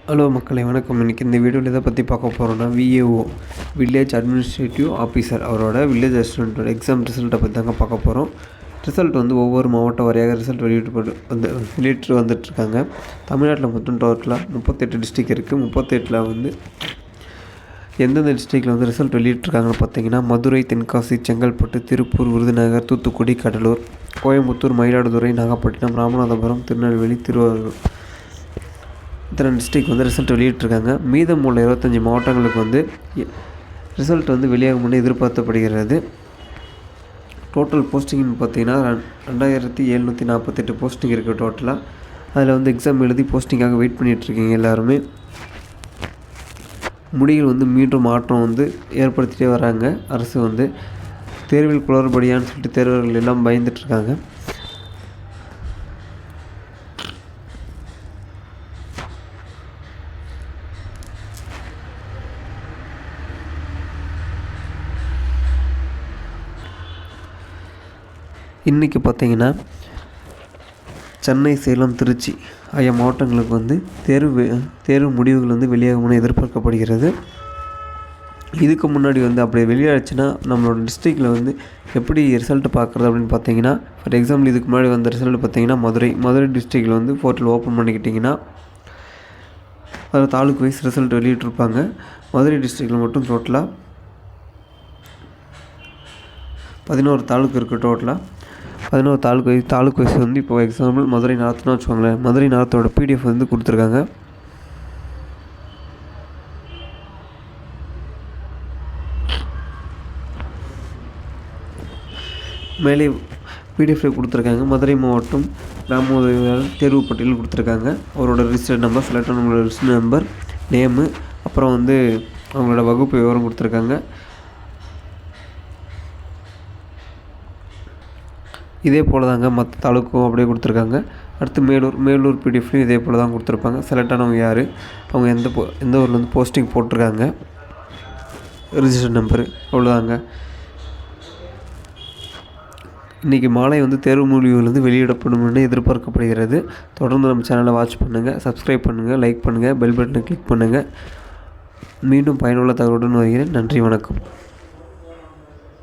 Hello மக்களை வணக்கம். இன்றைக்கி இந்த வீடியோவில் எதை பற்றி பார்க்க போகிறோன்னா விஏஓ வில்லேஜ் அட்மினிஸ்ட்ரேட்டிவ் ஆஃபீஸர் அவரோட வில்லேஜ் அசிஸ்டண்ட்டோட எக்ஸாம் ரிசல்ட்டை பற்றி தாங்க பார்க்க போகிறோம். ரிசல்ட் ஒவ்வொரு மாவட்ட வாரியாக ரிசல்ட் வெளியிட்டு வந்துட்டுருக்காங்க. தமிழ்நாட்டில் மொத்தம் டோட்டலாக 38 டிஸ்ட்ரிக் இருக்குது. 38ல் எந்தெந்த டிஸ்ட்ரிக்டில் ரிசல்ட் வெளியிட்ருக்காங்கன்னு பார்த்தீங்கன்னா மதுரை, தென்காசி, செங்கல்பட்டு, திருப்பூர், விருதுநகர், தூத்துக்குடி, கடலூர், கோயம்புத்தூர், மயிலாடுதுறை, நாகப்பட்டினம், ராமநாதபுரம், திருநெல்வேலி, திருவாரூர் இத்தனை டிஸ்ட்ரிக் ரிசல்ட் வெளியிட்ருக்காங்க. மீதமுள்ள 25 மாவட்டங்களுக்கு ரிசல்ட் வெளியாகும் முன்னே எதிர்பார்க்கப்படுகிறது. டோட்டல் போஸ்டிங்னு பார்த்தீங்கன்னா 2748 போஸ்டிங் இருக்குது டோட்டலாக. அதில் எக்ஸாம் எழுதி போஸ்டிங்காக வெயிட் பண்ணிகிட்ருக்கீங்க எல்லாருமே. முடிகள் மீண்டும் மாற்றம் ஏற்படுத்திகிட்டே வராங்க. அரசு தேர்வில் குளறுபடியான்னு சொல்லிட்டு தேர்வர்கள் எல்லாம் பயந்துட்டுருக்காங்க. இன்றைக்கி பார்த்திங்கன்னா சென்னை, சேலம், திருச்சி ஆகிய மாவட்டங்களுக்கு தேர்வு முடிவுகள் வெளியாகும்னு எதிர்பார்க்கப்படுகிறது. இதுக்கு முன்னாடி அப்படி வெளியாகிடுச்சுன்னா நம்மளோட டிஸ்ட்ரிக்டில் எப்படி ரிசல்ட்டு பார்க்குறது அப்படின்னு பார்த்தீங்கன்னா, ஃபார் எக்ஸாம்பிள் இதுக்கு முன்னாடி வந்த ரிசல்ட் பார்த்திங்கன்னா மதுரை டிஸ்ட்ரிக்டில் போர்ட்டல் ஓப்பன் பண்ணிக்கிட்டிங்கன்னா அதில் தாலுக்கு வைஸ் ரிசல்ட் வெளியிட்டிருப்பாங்க. மதுரை டிஸ்ட்ரிக்டில் மட்டும் டோட்டலாக 11 தாலுக்கு இருக்குது. டோட்டலாக 11 தாலுக்கு வைஸ் இப்போ எக்ஸாம்பிள் மதுரை நார்த்துன்னு வச்சுக்கோங்களேன். மதுரை நார்த்தோட பிடிஎஃப் கொடுத்துருக்காங்க. மேலே பிடிஎஃப்ல கொடுத்துருக்காங்க. மதுரை மாவட்டம் கிராம உதவியாளர் தேர்வு பட்டியல் கொடுத்துருக்காங்க. அவரோட ரிஜிஸ்டர் நம்பர், செலக்ட் நம்மளோட ரிஜிஸ்டர் நம்பர், நேமு, அப்புறம் அவங்களோட வகுப்பு விவரம் கொடுத்துருக்காங்க. இதே போல் தாங்க மற்ற தாலுக்கும் அப்படியே கொடுத்துருக்காங்க. அடுத்து மேலூர் பிடிஎஃப்லையும் இதே போல் தான் கொடுத்துருப்பாங்க. செலக்ட் ஆனவங்க யார், அவங்க எந்த ஊரில் போஸ்டிங் போட்டிருக்காங்க, ரிஜிஸ்டர் நம்பரு, அவ்வளோதாங்க. இன்றைக்கி மாலை தேர்வு முடிவுகள் வெளியிடப்படும்னு எதிர்பார்க்கப்படுகிறது. தொடர்ந்து நம்ம சேனலை வாட்ச் பண்ணுங்கள், சப்ஸ்கிரைப் பண்ணுங்கள், லைக் பண்ணுங்கள், பெல் பட்டனை கிளிக் பண்ணுங்கள். மீண்டும் பயனுள்ள தகவலுடன் வருகிறேன். நன்றி, வணக்கம்.